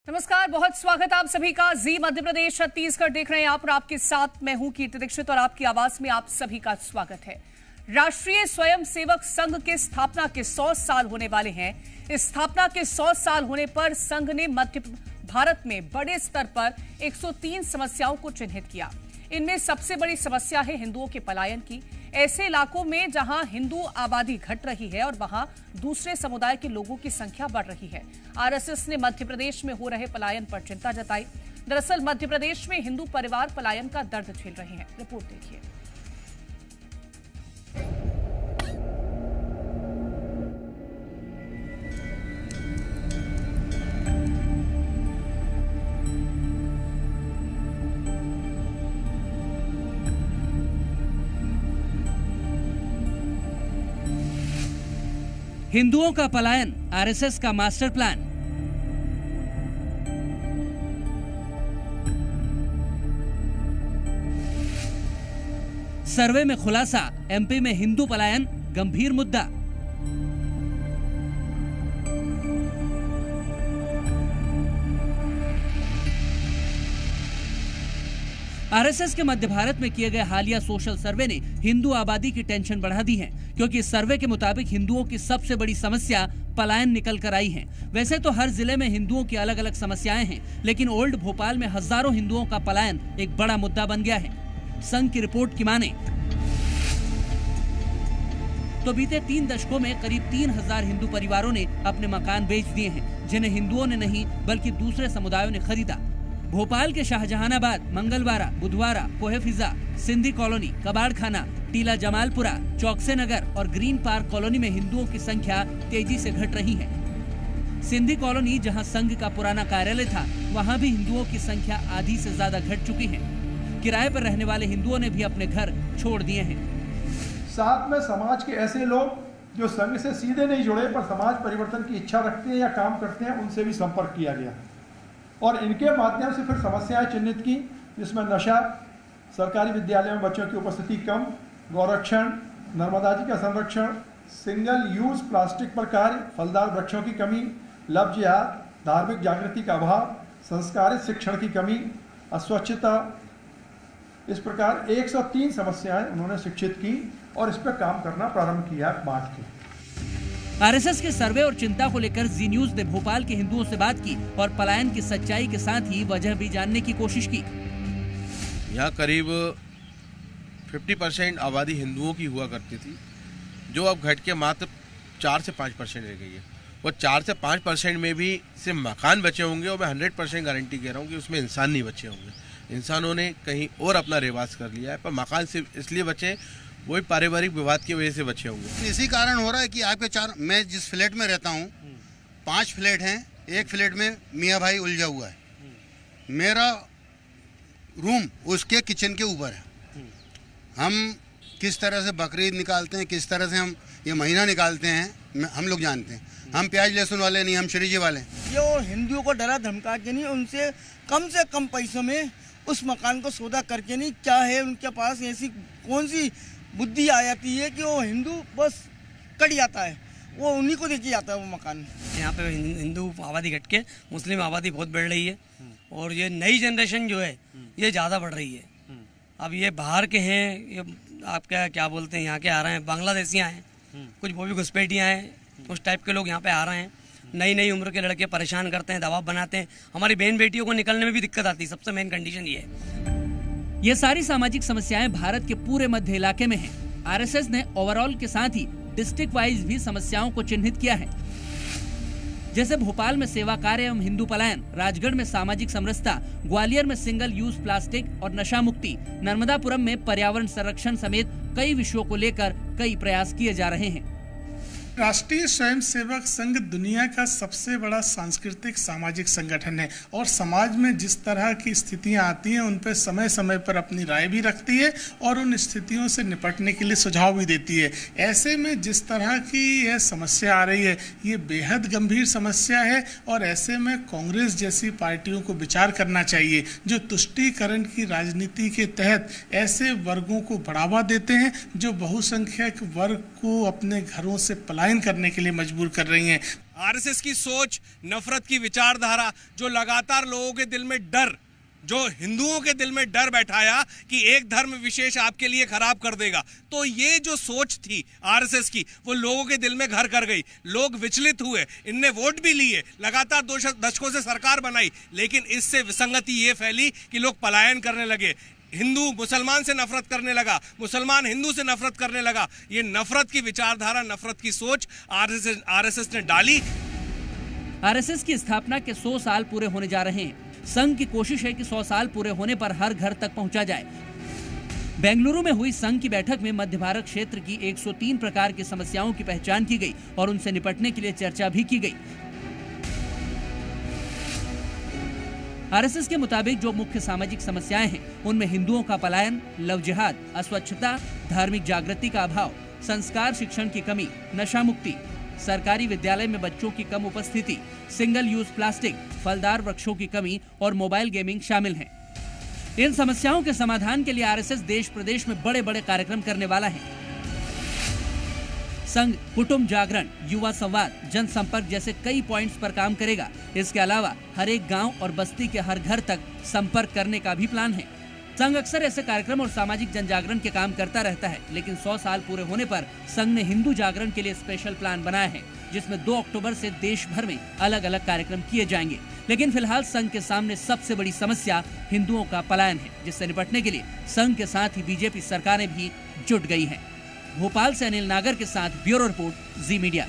नमस्कार, बहुत स्वागत आप सभी का। जी मध्य प्रदेश छत्तीसगढ़ देख रहे हैं आप और आपके साथ मैं हूं कीर्ति दीक्षित और आपकी आवाज में आप सभी का स्वागत है। राष्ट्रीय स्वयंसेवक संघ के स्थापना के 100 साल होने वाले हैं। इस स्थापना के 100 साल होने पर संघ ने मध्य भारत में बड़े स्तर पर 103 समस्याओं को चिन्हित किया। इनमें सबसे बड़ी समस्या है हिंदुओं के पलायन की। ऐसे इलाकों में जहां हिंदू आबादी घट रही है और वहां दूसरे समुदाय के लोगों की संख्या बढ़ रही है। आरएसएस ने मध्य प्रदेश में हो रहे पलायन पर चिंता जताई। दरअसल मध्य प्रदेश में हिंदू परिवार पलायन का दर्द झेल रहे हैं। रिपोर्ट देखिए। हिंदुओं का पलायन, आरएसएस का मास्टर प्लान। सर्वे में खुलासा, एमपी में हिंदू पलायन गंभीर मुद्दा। आरएसएस के मध्य भारत में किए गए हालिया सोशल सर्वे ने हिंदू आबादी की टेंशन बढ़ा दी है, क्योंकि इस सर्वे के मुताबिक हिंदुओं की सबसे बड़ी समस्या पलायन निकल कर आई है। वैसे तो हर जिले में हिंदुओं की अलग अलग समस्याएं हैं, लेकिन ओल्ड भोपाल में हजारों हिंदुओं का पलायन एक बड़ा मुद्दा बन गया है। संघ की रिपोर्ट की माने तो बीते 3 दशकों में करीब 3000 हिंदू परिवारों ने अपने मकान बेच दिए हैं, जिन्हें हिंदुओं ने नहीं बल्कि दूसरे समुदायों ने खरीदा। भोपाल के शाहजहानाबाद, मंगलवारा, बुधवारा, पोहे फिजा, सिंधी कॉलोनी, कबाड़ खाना, टीला जमालपुरा, चौकसे नगर और ग्रीन पार्क कॉलोनी में हिंदुओं की संख्या तेजी से घट रही है। सिंधी कॉलोनी, जहां संघ का पुराना कार्यालय था, वहां भी हिंदुओं की संख्या आधी से ज्यादा घट चुकी है। किराए पर रहने वाले हिंदुओं ने भी अपने घर छोड़ दिए हैं। साथ में समाज के ऐसे लोग जो संघ से सीधे नहीं जुड़े पर समाज परिवर्तन की इच्छा रखते हैं या काम करते हैं, उनसे भी संपर्क किया गया और इनके माध्यम से फिर समस्याएं चिन्हित की, जिसमें नशा, सरकारी विद्यालयों में बच्चों की उपस्थिति कम, गौरक्षण, नर्मदा जी का संरक्षण, सिंगल यूज प्लास्टिक पर कार्य, फलदार वृक्षों की कमी, लव जिहाद, धार्मिक जागृति का अभाव, संस्कारित शिक्षण की कमी, अस्वच्छता, इस प्रकार 103 समस्याएं उन्होंने शिक्षित की और इस पर काम करना प्रारंभ किया बांट के। आरएसएस के सर्वे और चिंता को लेकर जी न्यूज ने भोपाल के हिंदुओं से बात की और पलायन की सच्चाई के साथ ही वजह भी जानने की कोशिश की। यहाँ करीब 50% आबादी हिंदुओं की हुआ करती थी, जो अब घट के मात्र 4 से 5% रह गई है। वो 4 से 5% में भी सिर्फ मकान बचे होंगे और मैं 100% गारंटी कह रहा हूँ कि उसमें इंसान नहीं बचे होंगे। इंसानों ने कहीं और अपना रिवाज कर लिया है, पर मकान सिर्फ इसलिए बचे, वही पारिवारिक विवाद की वजह से बचे होंगे। इसी कारण हो रहा है कि आपके मैं जिस फ्लैट में रहता हूँ, 5 फ्लैट हैं, एक फ्लैट में मियाँ भाई उलझा हुआ है। मेरा रूम उसके किचन के ऊपर है। हम किस तरह से बकरीद निकालते हैं, किस तरह से हम ये महीना निकालते हैं, हम लोग जानते हैं। हम प्याज लहसुन वाले नहीं, हम श्रीजी वाले। ये हिंदुओं को डरा धमका के नहीं, उनसे कम पैसों में उस मकान को सौदा करके नहीं, क्या है उनके पास ऐसी कौन सी बुद्धि आ जाती है कि वो हिंदू बस कट जाता है, वो उन्हीं को देके जाता है वो मकान। यहाँ पे हिंदू आबादी घट के मुस्लिम आबादी बहुत बढ़ रही है और ये नई जनरेशन जो है ये ज़्यादा बढ़ रही है। अब ये बाहर के हैं, ये आपका क्या बोलते हैं, यहाँ के आ रहे हैं, बांग्लादेशियाँ हैं, कुछ वो भी घुसपैठियाँ हैं, उस टाइप के लोग यहाँ पे आ रहे हैं। नई उम्र के लड़के परेशान करते हैं, दबाव बनाते हैं। हमारी बहन बेटियों को निकलने में भी दिक्कत आती है। सबसे मेन कंडीशन ये है। ये सारी सामाजिक समस्याएं भारत के पूरे मध्य इलाके में हैं। आरएसएस ने ओवरऑल के साथ ही डिस्ट्रिक्ट वाइज भी समस्याओं को चिन्हित किया है, जैसे भोपाल में सेवा कार्य एवं हिंदू पलायन, राजगढ़ में सामाजिक समरसता, ग्वालियर में सिंगल यूज प्लास्टिक और नशा मुक्ति, नर्मदापुरम में पर्यावरण संरक्षण समेत कई विषयों को लेकर कई प्रयास किए जा रहे हैं। राष्ट्रीय स्वयंसेवक संघ दुनिया का सबसे बड़ा सांस्कृतिक सामाजिक संगठन है और समाज में जिस तरह की स्थितियां आती हैं उन पर समय समय पर अपनी राय भी रखती है और उन स्थितियों से निपटने के लिए सुझाव भी देती है। ऐसे में जिस तरह की यह समस्या आ रही है, ये बेहद गंभीर समस्या है और ऐसे में कांग्रेस जैसी पार्टियों को विचार करना चाहिए, जो तुष्टीकरण की राजनीति के तहत ऐसे वर्गों को बढ़ावा देते हैं जो बहुसंख्यक वर्ग को अपने घरों से पलायन पलायन करने के लिए मजबूर कर रही हैं। आरएसएस की सोच, नफरत की विचारधारा जो लगातार लोगों के दिल में डर, जो हिंदुओं के दिल में डर बैठाया कि एक धर्म विशेष आपके लिए खराब कर देगा, तो ये जो सोच थी आरएसएस की वो लोगों के दिल में घर कर गई। लोग विचलित हुए, इनने वोट भी लिए, लगातार 2 दशकों से सरकार बनाई, लेकिन इससे विसंगति ये फैली कि लोग पलायन करने लगे। हिंदू मुसलमान से नफरत करने लगा, मुसलमान हिंदू से नफरत करने लगा। ये नफरत की विचारधारा, नफरत की सोच आरएसएस ने डाली। आरएसएस की स्थापना के 100 साल पूरे होने जा रहे हैं। संघ की कोशिश है कि 100 साल पूरे होने पर हर घर तक पहुंचा जाए। बेंगलुरु में हुई संघ की बैठक में मध्य भारत क्षेत्र की 103 प्रकार की समस्याओं की पहचान की गई और उनसे निपटने के लिए चर्चा भी की गई। आरएसएस के मुताबिक जो मुख्य सामाजिक समस्याएं हैं उनमें हिंदुओं का पलायन, लव जिहाद, अस्वच्छता, धार्मिक जागृति का अभाव, संस्कार शिक्षण की कमी, नशा मुक्ति, सरकारी विद्यालय में बच्चों की कम उपस्थिति, सिंगल यूज प्लास्टिक, फलदार वृक्षों की कमी और मोबाइल गेमिंग शामिल हैं। इन समस्याओं के समाधान के लिए आरएसएस देश प्रदेश में बड़े बड़े कार्यक्रम करने वाला है। संघ कुटुंब जागरण, युवा संवाद, जनसंपर्क जैसे कई पॉइंट्स पर काम करेगा। इसके अलावा हर एक गांव और बस्ती के हर घर तक संपर्क करने का भी प्लान है। संघ अक्सर ऐसे कार्यक्रम और सामाजिक जन जागरण के काम करता रहता है, लेकिन 100 साल पूरे होने पर संघ ने हिंदू जागरण के लिए स्पेशल प्लान बनाया है, जिसमें 2 अक्टूबर से देश भर में अलग अलग कार्यक्रम किए जाएंगे। लेकिन फिलहाल संघ के सामने सबसे बड़ी समस्या हिंदुओं का पलायन है, जिससे निपटने के लिए संघ के साथ ही बीजेपी सरकारें भी जुट गई हैं। भोपाल से अनिल नागर के साथ ब्यूरो रिपोर्ट, जी मीडिया।